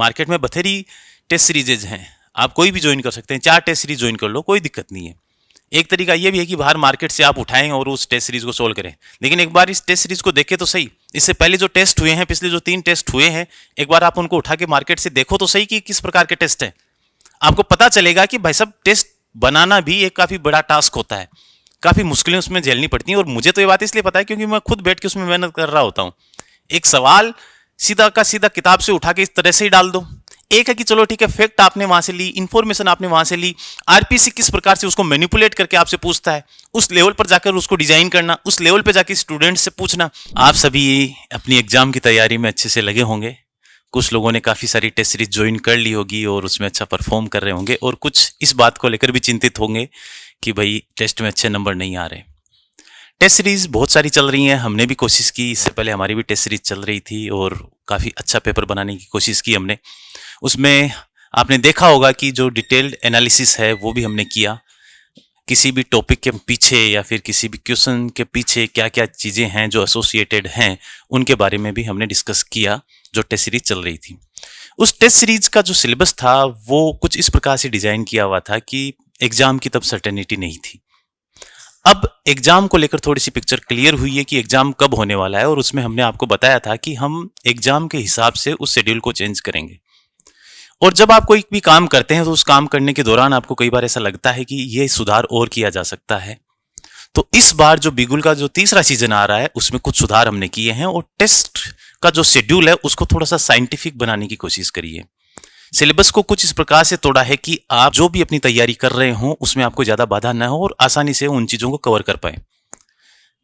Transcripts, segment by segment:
Market में बथेरी test serieses हैं, आप कोई भी ज्वाइन कर सकते हैं, 4 टेस्ट सीरीज ज्वाइन कर लो, कोई दिक्कत नहीं है। एक तरीका ये भी है कि बाहर मार्केट से आप उठाएं और उस टेस्ट सीरीज को सोल्व करें, लेकिन एक बार इस टेस्ट सीरीज को देखें तो सही। इससे पहले जो टेस्ट हुए हैं, पिछले जो 3 टेस्ट हुए हैं, एक बार आप उनको उठा के मार्केट से देखो तो सही कि किस प्रकार के टेस्ट हैं। आपको पता चलेगा कि भाई साहब टेस्ट बनाना भी एक काफी बड़ा टास्क होता है, काफी मुश्किलें उसमें झेलनी पड़ती हैं। और मुझे तो ये बात इसलिए पता है क्योंकि मैं खुद बैठ के उसमें मेहनत कर रहा होता हूँ। एक सवाल सीधा का सीधा किताब से उठा के इस तरह से ही डाल दो। एक है कि चलो ठीक है, फैक्ट आपने वहां से ली, इंफॉर्मेशन आपने वहां से ली, आरपीसी किस प्रकार से उसको मैनिपुलेट करके आपसे पूछता है, उस लेवल पर जाकर उसको डिजाइन करना, उस लेवल पर जाकर स्टूडेंट से पूछना। आप सभी अपनी एग्जाम की तैयारी में अच्छे से लगे होंगे। कुछ लोगों ने काफी सारी टेस्ट सीरीज ज्वाइन कर ली होगी और उसमें अच्छा परफॉर्म कर रहे होंगे, और कुछ इस बात को लेकर भी चिंतित होंगे कि भाई टेस्ट में अच्छे नंबर नहीं आ रहे। टेस्ट सीरीज बहुत सारी चल रही हैं, हमने भी कोशिश की, इससे पहले हमारी भी टेस्ट सीरीज चल रही थी और काफ़ी अच्छा पेपर बनाने की कोशिश की हमने। उसमें आपने देखा होगा कि जो डिटेल्ड एनालिसिस है वो भी हमने किया, किसी भी टॉपिक के पीछे या फिर किसी भी क्वेश्चन के पीछे क्या क्या चीज़ें हैं जो एसोसिएटेड हैं, उनके बारे में भी हमने डिस्कस किया जो टेस्ट सीरीज चल रही थी। उस टेस्ट सीरीज का जो सिलेबस था वो कुछ इस प्रकार से डिजाइन किया हुआ था कि एग्जाम की तब सर्टेनिटी नहीं थी। अब एग्जाम को लेकर थोड़ी सी पिक्चर क्लियर हुई है कि एग्जाम कब होने वाला है, और उसमें हमने आपको बताया था कि हम एग्जाम के हिसाब से उस शेड्यूल को चेंज करेंगे। और जब आप कोई भी काम करते हैं तो उस काम करने के दौरान आपको कई बार ऐसा लगता है कि ये सुधार और किया जा सकता है। तो इस बार जो बिगुल का जो तीसरा सीजन आ रहा है उसमें कुछ सुधार हमने किए हैं, और टेस्ट का जो शेड्यूल है उसको थोड़ा सा साइंटिफिक बनाने की कोशिश करिए। सिलेबस को कुछ इस प्रकार से तोड़ा है कि आप जो भी अपनी तैयारी कर रहे हो उसमें आपको ज्यादा बाधा न हो और आसानी से उन चीजों को कवर कर पाए।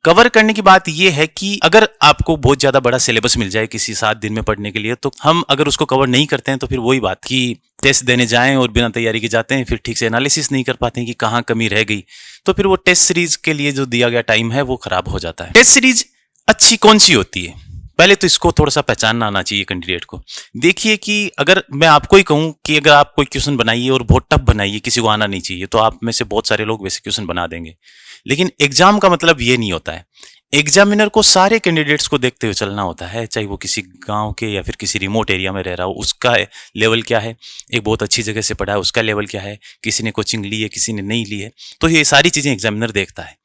कवर करने की बात यह है कि अगर आपको बहुत ज्यादा बड़ा सिलेबस मिल जाए किसी 7 दिन में पढ़ने के लिए, तो हम अगर उसको कवर नहीं करते हैं तो फिर वही बात कि टेस्ट देने जाएं और बिना तैयारी के जाते हैं, फिर ठीक से एनालिसिस नहीं कर पाते हैं कि कहाँ कमी रह गई, तो फिर वो टेस्ट सीरीज के लिए जो दिया गया टाइम है वो खराब हो जाता है। टेस्ट सीरीज अच्छी कौन सी होती है, पहले तो इसको थोड़ा सा पहचानना आना चाहिए कैंडिडेट को। देखिए कि अगर मैं आपको ही कहूं कि अगर आप कोई क्वेश्चन बनाइए और बहुत टफ बनाइए, किसी को आना नहीं चाहिए, तो आप में से बहुत सारे लोग वैसे क्वेश्चन बना देंगे। लेकिन एग्जाम का मतलब ये नहीं होता है। एग्जामिनर को सारे कैंडिडेट्स को देखते हुए चलना होता है, चाहे वो किसी गांव के या फिर किसी रिमोट एरिया में रह रहा हो, उसका लेवल क्या है, एक बहुत अच्छी जगह से पढ़ा है उसका लेवल क्या है, किसी ने कोचिंग ली है किसी ने नहीं ली है, तो ये सारी चीजें एग्जामिनर देखता है।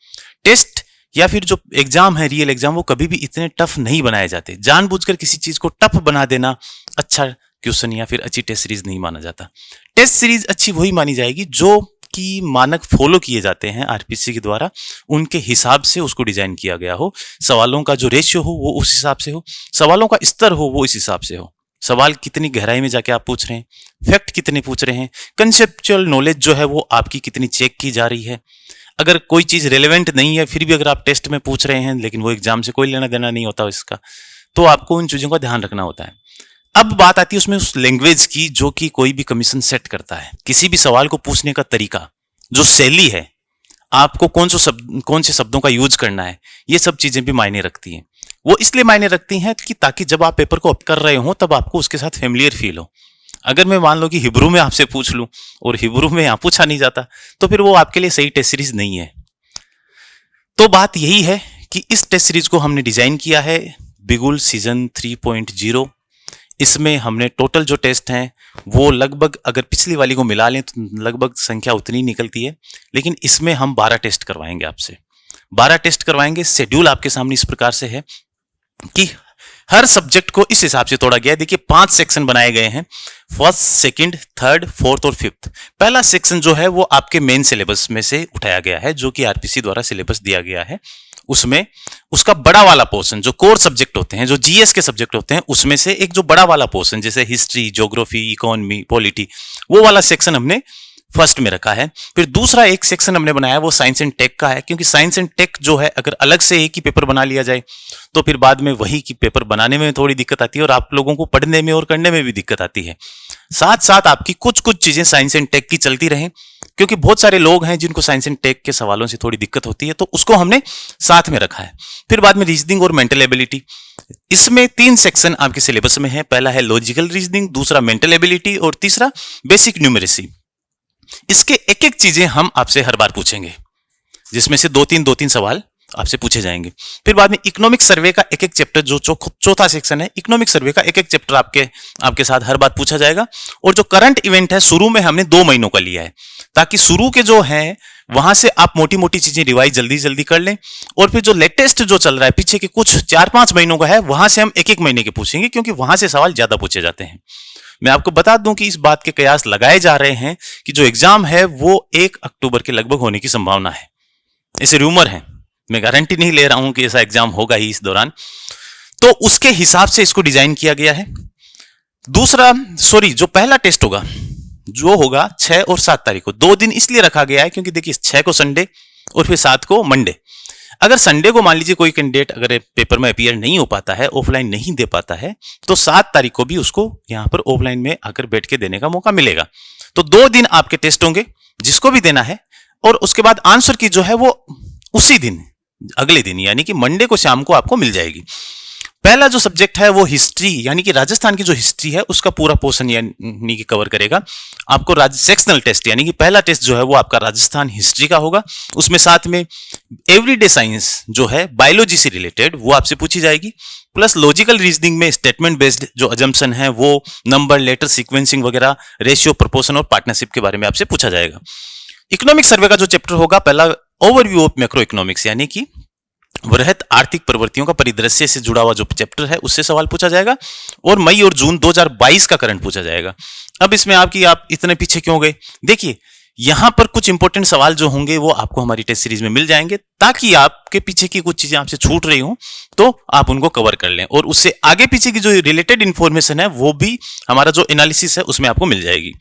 टेस्ट या फिर जो एग्जाम है, रियल एग्जाम, वो कभी भी इतने टफ नहीं बनाए जाते। जानबूझकर किसी चीज को टफ बना देना अच्छा क्वेश्चन या फिर अच्छी टेस्ट सीरीज नहीं माना जाता। टेस्ट सीरीज अच्छी वही मानी जाएगी जो कि मानक फॉलो किए जाते हैं आरपीसी के द्वारा, उनके हिसाब से उसको डिजाइन किया गया हो। सवालों का जो रेशियो हो वो उस हिसाब से हो, सवालों का स्तर हो वो इस हिसाब से हो, सवाल कितनी गहराई में जाके आप पूछ रहे हैं, फैक्ट कितने पूछ रहे हैं, कंसेप्चुअल नॉलेज जो है वो आपकी कितनी चेक की जा रही है। अगर कोई चीज रेलेवेंट नहीं है फिर भी अगर आप टेस्ट में पूछ रहे हैं लेकिन वो एग्जाम से कोई लेना देना नहीं होता इसका, तो आपको उन चीजों का ध्यान रखना होता है। अब बात आती है उसमें उस लैंग्वेज की जो कि कोई भी कमीशन सेट करता है। किसी भी सवाल को पूछने का तरीका, जो शैली है, आपको कौन से शब्दों का यूज करना है, ये सब चीजें भी मायने रखती हैं। वो इसलिए मायने रखती हैं कि ताकि जब आप पेपर को कर रहे हो तब आपको उसके साथ फेमिलियर फील हो। अगर मैं मान लो कि हिब्रू में आपसे पूछ लूं और हिब्रू में यहां पूछा नहीं जाता, तो फिर वो आपके लिए सही टेस्ट सीरीज नहीं है। तो बात यही है कि इस टेस्ट सीरीज को हमने डिजाइन किया है बिगुल सीजन 3.0। इसमें हमने टोटल जो टेस्ट हैं वो लगभग, अगर पिछली वाली को मिला लें तो लगभग संख्या उतनी निकलती है, लेकिन इसमें हम 12 टेस्ट करवाएंगे आपसे, 12 टेस्ट करवाएंगे। शेड्यूल आपके सामने इस प्रकार से है कि हर सब्जेक्ट को इस हिसाब से तोड़ा गया है। देखिए 5 सेक्शन बनाए गए हैं, फर्स्ट, सेकंड, थर्ड, फोर्थ और फिफ्थ। पहला सेक्शन जो है वो आपके मेन सिलेबस में से उठाया गया है, जो कि आरपीसी द्वारा सिलेबस दिया गया है। उसमें उसका बड़ा वाला पोर्शन, जो कोर सब्जेक्ट होते हैं, जो जीएस के सब्जेक्ट होते हैं, उसमें से एक जो बड़ा वाला पोर्शन जैसे हिस्ट्री, ज्योग्राफी, इकोनॉमी, पॉलिटी, वो वाला सेक्शन हमने फर्स्ट में रखा है। फिर दूसरा एक सेक्शन हमने बनाया वो साइंस एंड टेक का है, क्योंकि साइंस एंड टेक जो है अगर अलग से एक ही पेपर बना लिया जाए तो फिर बाद में वही की पेपर बनाने में थोड़ी दिक्कत आती है और आप लोगों को पढ़ने में और करने में भी दिक्कत आती है। साथ साथ आपकी कुछ चीजें साइंस एंड टेक की चलती रहें, क्योंकि बहुत सारे लोग हैं जिनको साइंस एंड टेक के सवालों से थोड़ी दिक्कत होती है, तो उसको हमने साथ में रखा है। फिर बाद में रीजनिंग और मेंटल एबिलिटी, इसमें 3 सेक्शन आपके सिलेबस में है। पहला है लॉजिकल रीजनिंग, दूसरा मेंटल एबिलिटी और तीसरा बेसिक न्यूमेरेसी। इसके एक एक चीजें हम आपसे हर बार पूछेंगे, जिसमें से 2-3 सवाल आपसे पूछे जाएंगे। फिर बाद में इकोनॉमिक सर्वे का एक एक चैप्टर जो चौथा सेक्शन है, इकोनॉमिक सर्वे का एक एक चैप्टर आपके साथ हर बात पूछा जाएगा। और जो करंट इवेंट है शुरू में हमने 2 महीनों का लिया है, ताकि शुरू के जो है वहां से आप मोटी मोटी चीजें रिवाइज जल्दी जल्दी कर लें। और फिर जो लेटेस्ट जो चल रहा है पीछे के कुछ 4-5 महीनों का है, वहां से हम 1-1 महीने के पूछेंगे, क्योंकि वहां से सवाल ज्यादा पूछे जाते हैं। मैं आपको बता दूं कि इस बात के कयास लगाए जा रहे हैं कि जो एग्जाम है वो 1 अक्टूबर के लगभग होने की संभावना है। ऐसे रूमर है, मैं गारंटी नहीं ले रहा हूं कि ऐसा एग्जाम होगा ही इस दौरान। तो उसके हिसाब से इसको डिजाइन किया गया है। जो पहला टेस्ट होगा जो होगा 6 और 7 तारीख को, 2 दिन इसलिए रखा गया है क्योंकि देखिए 6 को संडे और फिर 7 को मंडे। अगर संडे को मान लीजिए कोई कैंडिडेट अगर पेपर में अपीयर नहीं हो पाता है, ऑफलाइन नहीं दे पाता है, तो 7 तारीख को भी उसको यहां पर ऑफलाइन में आकर बैठ के देने का मौका मिलेगा। तो 2 दिन आपके टेस्ट होंगे जिसको भी देना है, और उसके बाद आंसर की जो है वो उसी दिन, अगले दिन यानी कि मंडे को शाम को आपको मिल जाएगी। पहला जो सब्जेक्ट है वो हिस्ट्री, यानी कि राजस्थान की जो हिस्ट्री है उसका पूरा पोर्शन यानी कि कवर करेगा। आपको सेक्शनल टेस्ट यानी कि पहला टेस्ट जो है वो आपका राजस्थान हिस्ट्री का होगा। उसमें साथ में एवरीडे साइंस जो है बायोलॉजी से रिलेटेड वो आपसे पूछी जाएगी, प्लस लॉजिकल रीजनिंग में स्टेटमेंट बेस्ड जो अजम्पशन है वो नंबर, लेटर, सीक्वेंसिंग वगैरह, रेशियो, प्रोपोर्शन और पार्टनरशिप के बारे में आपसे पूछा जाएगा। इकोनॉमिक सर्वे का जो चैप्टर होगा पहला ओवरव्यू ऑफ मैक्रो इकोनॉमिक्स, यानी कि वृहत आर्थिक प्रवृत्तियों का परिदृश्य से जुड़ा हुआ जो चैप्टर है उससे सवाल पूछा जाएगा। और मई और जून 2022 का करंट पूछा जाएगा। अब इसमें आप इतने पीछे क्यों गए, देखिए यहां पर कुछ इंपॉर्टेंट सवाल जो होंगे वो आपको हमारी टेस्ट सीरीज में मिल जाएंगे, ताकि आपके पीछे की कुछ चीजें आपसे छूट रही हो तो आप उनको कवर कर लें, और उससे आगे पीछे की जो रिलेटेड इंफॉर्मेशन है वो भी हमारा जो एनालिसिस है उसमें आपको मिल जाएगी।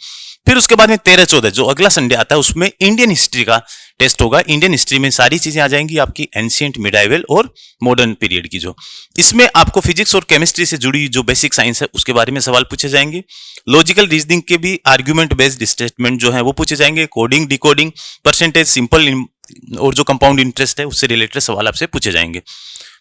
फिर उसके बाद में 13-14 जो अगला संडे आता है उसमें इंडियन हिस्ट्री का टेस्ट होगा। इंडियन हिस्ट्री में सारी चीजें आ जाएंगी आपकी एंशिएंट, मिडाइवल और मॉडर्न पीरियड की। जो इसमें आपको फिजिक्स और केमिस्ट्री से जुड़ी जो बेसिक साइंस है उसके बारे में सवाल पूछे जाएंगे। लॉजिकल रीजनिंग के भी आर्ग्यूमेंट बेस्ड स्टेटमेंट जो है वो पूछे जाएंगे। कोडिंग, डिकोडिंग, परसेंटेज, सिंपल और जो कंपाउंड इंटरेस्ट है उससे रिलेटेड सवाल आपसे पूछे जाएंगे।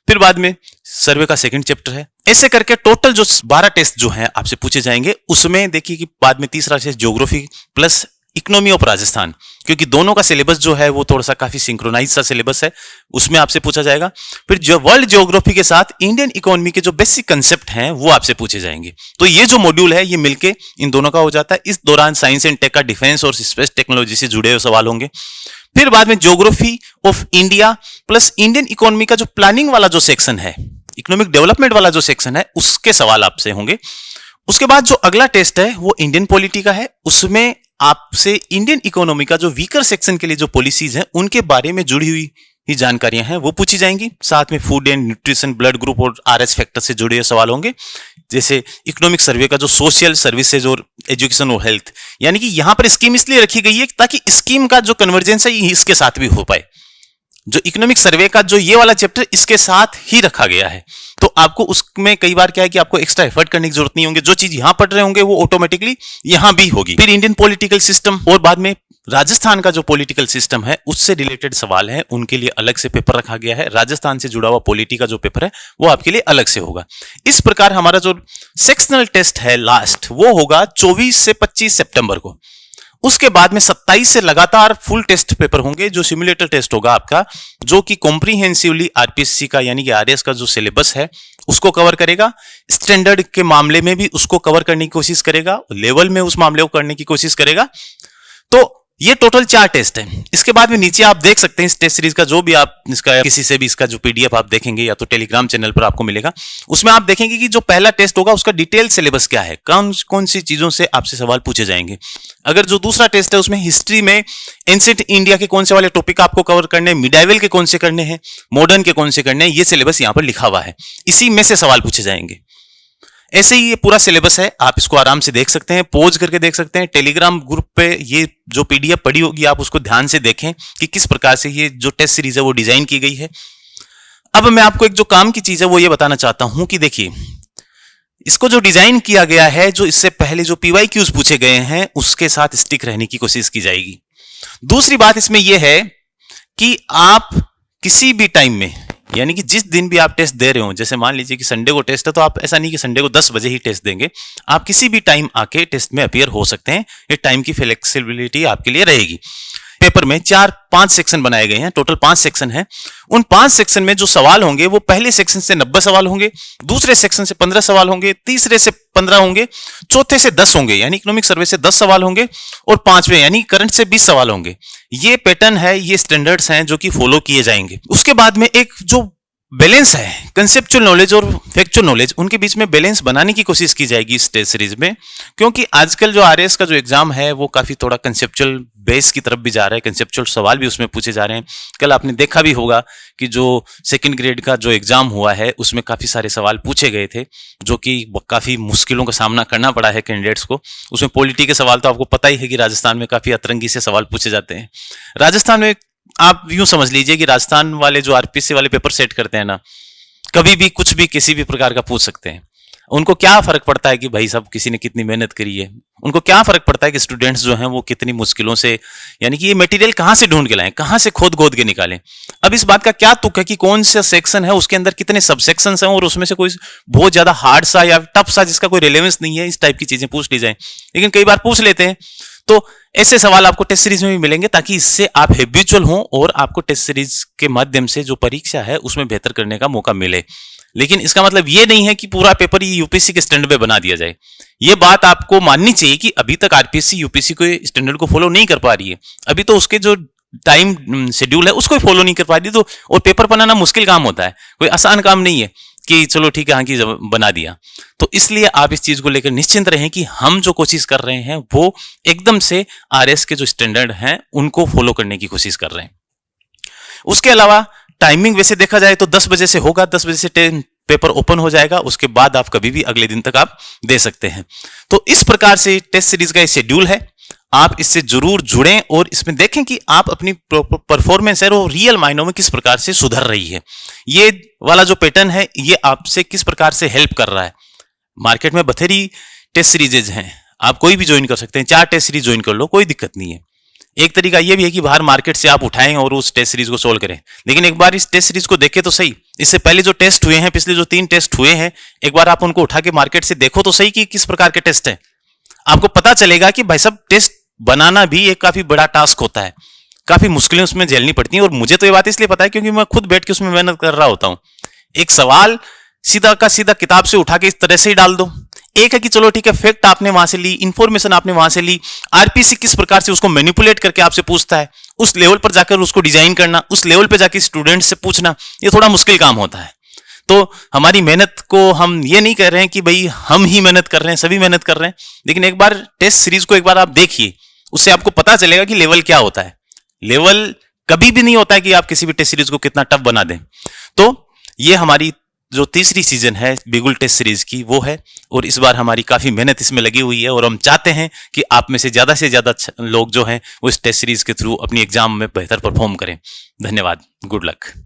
फिर बाद में सर्वे का सेकंड चैप्टर है। ऐसे करके टोटल जो 12 टेस्ट जो हैं आपसे पूछे जाएंगे। उसमें देखिए कि बाद में तीसरा test geography plus economy of Rajasthan, क्योंकि दोनों का सिलेबस जो है वो थोड़ा सा काफी सिंक्रोनाइज सा सिलेबस है, उसमें आपसे पूछा जाएगा। फिर जो वर्ल्ड ज्योग्राफी के साथ इंडियन इकोनॉमी के जो बेसिक कंसेप्ट हैं वो आपसे पूछे जाएंगे। तो ये जो मॉड्यूल है ये मिलके इन दोनों का हो जाता है। इस दौरान साइंस एंड टेक का डिफेंस और स्पेस टेक्नोलॉजी से जुड़े हुए सवाल होंगे। फिर बाद में geography of India plus Indian economy का जो प्लानिंग वाला जो सेक्शन है, इकोनॉमिक डेवलपमेंट वाला जो सेक्शन है, उसके सवाल आपसे होंगे। उसके बाद जो अगला टेस्ट है वो इंडियन पॉलिटी का है। उसमें आपसे इंडियन इकोनॉमी का जो वीकर सेक्शन के लिए जो पॉलिसीज हैं उनके बारे में जुड़ी हुई ही जानकारियां हैं वो पूछी जाएंगी। साथ में food and nutrition, blood group और आरएच फैक्टर से जुड़े हुए सवाल होंगे। जैसे इकोनॉमिक सर्वे का जो सोशल सर्विसेज और एजुकेशन और हेल्थ, यानी कि यहां पर स्कीम इसलिए रखी गई है ताकि स्कीम का जो कन्वर्जेंस है इसके साथ भी हो पाए। जो इकोनॉमिक सर्वे का जो ये वाला चैप्टर इसके साथ ही रखा गया है, तो आपको उसमें कई बार क्या है कि आपको एक्स्ट्रा एफर्ट करने की जरूरत नहीं होगी। जो चीज यहां पढ़ रहे होंगे वो ऑटोमेटिकली यहां भी होगी। फिर इंडियन पॉलिटिकल सिस्टम और बाद में राजस्थान का जो पॉलिटिकल सिस्टम है उससे रिलेटेड सवाल है, उनके लिए अलग से पेपर रखा गया है। राजस्थान से जुड़ा हुआ पॉलिटी का जो पेपर है वो आपके लिए अलग से होगा। इस प्रकार हमारा जो सेक्शनल टेस्ट है लास्ट वो होगा 24 से 25 सितंबर को। उसके बाद में 27 से लगातार फुल टेस्ट पेपर होंगे, जो सिमुलेटर टेस्ट होगा आपका, जो कि कॉम्प्रिहेंसिवली आरपीएससी का यानी कि आरएस का जो सिलेबस है उसको कवर करेगा। स्टैंडर्ड के मामले में भी उसको कवर करने की कोशिश करेगा, लेवल में उस मामले को करने की कोशिश करेगा। तो ये टोटल 4 टेस्ट है। इसके बाद में नीचे आप देख सकते हैं इस टेस्ट सीरीज का जो भी आप इसका किसी से भी इसका जो पीडीएफ आप देखेंगे या तो टेलीग्राम चैनल पर आपको मिलेगा, उसमें आप देखेंगे कि जो पहला टेस्ट होगा उसका डिटेल सिलेबस क्या है, कौन कौन सी चीजों से आपसे सवाल पूछे जाएंगे। अगर जो दूसरा टेस्ट है उसमें हिस्ट्री में एंशिएंट इंडिया के कौन से वाले टॉपिक आपको कवर करने हैं, मिडाइवल के कौन से करने हैं, मॉडर्न के कौन से करने हैं, ये सिलेबस यहां पर लिखा हुआ है, इसी में से सवाल पूछे जाएंगे। ऐसे ही ये पूरा सिलेबस है, आप इसको आराम से देख सकते हैं, पॉज करके देख सकते हैं। टेलीग्राम ग्रुप पे ये जो पीडीएफ पड़ी होगी आप उसको ध्यान से देखें कि किस प्रकार से ये जो टेस्ट सीरीज है वो डिजाइन की गई है। अब मैं आपको एक जो काम की चीज है वो ये बताना चाहता हूं कि देखिए इसको जो डिजाइन किया गया है, जो इससे पहले जो पीवाईक्यूज पूछे गए हैं उसके साथ स्टिक रहने की कोशिश की जाएगी। दूसरी बात इसमें यह है कि आप किसी भी टाइम में, यानी कि जिस दिन भी आप टेस्ट दे रहे हो, जैसे मान लीजिए कि संडे को टेस्ट है तो आप ऐसा नहीं कि संडे को 10 बजे ही टेस्ट देंगे, आप किसी भी टाइम आके टेस्ट में अपीयर हो सकते हैं। ये टाइम की फ्लेक्सिबिलिटी आपके लिए रहेगी। पेपर में 4-5 सेक्शन बनाए गए हैं, टोटल 5 सेक्शन हैं। उन 5 सेक्शन में जो सवाल होंगे वो पहले सेक्शन से 90 सवाल होंगे, दूसरे सेक्शन से 15 सवाल होंगे, तीसरे से 15 होंगे, चौथे से 10 होंगे यानी इकोनॉमिक सर्वे से 10 सवाल होंगे, और पांचवें यानी करंट से 20 सवाल होंगे। ये पैटर्न है, ये स्टैंडर्ड्स हैं जो कि फॉलो किए जाएंगे। उसके बाद में एक जो बैलेंस है कंसेप्चुअल नॉलेज और फैक्चुअल नॉलेज, उनके बीच में बैलेंस बनाने की कोशिश की जाएगी इस टेस्ट सीरीज में, क्योंकि आजकल जो आरएएस का जो एग्जाम है वो काफी थोड़ा कंसेप्चुअल बेस की तरफ भी जा रहा है, कंसेप्चुअल सवाल भी उसमें पूछे जा रहे हैं। कल आपने देखा भी होगा कि जो सेकंड ग्रेड का जो एग्जाम हुआ है उसमें काफी सारे सवाल पूछे गए थे जो कि काफी मुश्किलों का सामना करना पड़ा है कैंडिडेट्स को। उसमें पॉलिटी के सवाल तो आपको पता ही है कि राजस्थान में काफी अतरंगी से सवाल पूछे जाते हैं। राजस्थान में आप यूं समझ लीजिए कि राजस्थान वाले जो आरपीसी वाले पेपर सेट करते हैं ना, कभी भी कुछ भी किसी भी प्रकार का पूछ सकते हैं। उनको क्या फर्क पड़ता है कि भाई साहब किसी ने कितनी मेहनत करी है, उनको क्या फर्क पड़ता है कि स्टूडेंट्स जो हैं वो कितनी मुश्किलों से, यानी कि ये मटेरियल कहां से ढूंढ के लाएं, कहां से खोद गोद के निकालें। अब इस बात का क्या तुक है कि कौन सा सेक्शन है, उसके अंदर कितने सब सेक्शंस हैं और उसमें से कोई बहुत ज्यादा हार्ड सा या टफ सा जिसका कोई रिलेवेंस नहीं है, इस टाइप की चीजें पूछ ली जाए। लेकिन कई बार पूछ लेते हैं, तो ऐसे सवाल आपको टेस्ट सीरीज में भी मिलेंगे ताकि इससे आप हैबिचुअल हों और आपको टेस्ट सीरीज के माध्यम से जो परीक्षा है उसमें बेहतर करने का मौका मिले। लेकिन इसका मतलब ये नहीं है कि पूरा पेपर ये यूपीएससी के स्टैंडर्ड पे बना दिया जाए। ये बात आपको माननी चाहिए कि अभी तक आरपीएससी यूपीएससी के स्टैंडर्ड को फॉलो नहीं कर पा रही है, अभी तो उसके जो टाइम शेड्यूल है उसको फॉलो नहीं कर पा रही। तो और पेपर बनाना मुश्किल काम होता है, कोई आसान काम नहीं है कि चलो ठीक है हाँ की बना दिया। तो इसलिए आप इस चीज को लेकर निश्चिंत रहें कि हम जो कोशिश कर रहे हैं वो एकदम से आरएस के जो स्टैंडर्ड हैं उनको फॉलो करने की कोशिश कर रहे हैं। उसके अलावा टाइमिंग वैसे देखा जाए तो 10 बजे से होगा, 10 बजे से पेपर ओपन हो जाएगा, उसके बाद आप कभी भी अगले दिन तक आप दे सकते हैं। तो इस प्रकार से टेस्ट सीरीज का शेड्यूल है, आप इससे जरूर जुड़ें और इसमें देखें कि आप अपनी परफॉर्मेंस है वो रियल मायनों में किस प्रकार से सुधर रही है। ये वाला जो पैटर्न है ये आपसे किस प्रकार से हेल्प कर रहा है। मार्केट में बथेरी टेस्ट सीरीजेज हैं, आप कोई भी ज्वाइन कर सकते हैं, 4 टेस्ट सीरीज ज्वाइन कर लो, कोई दिक्कत नहीं है। एक तरीका यह भी है कि बाहर मार्केट से आप उठाएं और उस टेस्ट सीरीज को सोल्व करें, लेकिन एक बार इस टेस्ट सीरीज को देखें तो सही। इससे पहले जो टेस्ट हुए हैं, पिछले जो 3 टेस्ट हुए हैं, एक बार आप उनको उठा के मार्केट से देखो तो सही कि किस प्रकार के टेस्ट है। आपको पता चलेगा कि भाई साहब टेस्ट बनाना भी एक काफी बड़ा टास्क होता है, काफी मुश्किलें उसमें झेलनी पड़ती हैं। और मुझे तो ये बात इसलिए पता है क्योंकि मैं खुद बैठ के उसमें मेहनत कर रहा होता हूं। एक सवाल सीधा का सीधा किताब से उठा के इस तरह से ही डाल दो। एक है कि चलो ठीक है फैक्ट आपने वहां से ली, इंफॉर्मेशन आपने वहां से ली, आरपीसी किस प्रकार से उसको मैनिपुलेट करके आपसे पूछता है, उस लेवल पर जाकर उसको डिजाइन करना, उस लेवल पर जाकर स्टूडेंट से पूछना, ये थोड़ा मुश्किल काम होता है। तो हमारी मेहनत को हम ये नहीं कह रहे हैं कि भाई हम ही मेहनत कर रहे हैं, सभी मेहनत कर रहे हैं, लेकिन एक बार टेस्ट सीरीज को एक बार आप देखिए, उससे आपको पता चलेगा कि लेवल क्या होता है। लेवल कभी भी नहीं होता है कि आप किसी भी टेस्ट सीरीज को कितना टफ बना दें। तो ये हमारी जो तीसरी सीजन है बिगुल टेस्ट सीरीज की वो है, और इस बार हमारी काफी मेहनत इसमें लगी हुई है और हम चाहते हैं कि आप में से ज्यादा लोग जो हैं वो इस टेस्ट सीरीज के थ्रू अपनी एग्जाम में बेहतर परफॉर्म करें। धन्यवाद, गुड लक।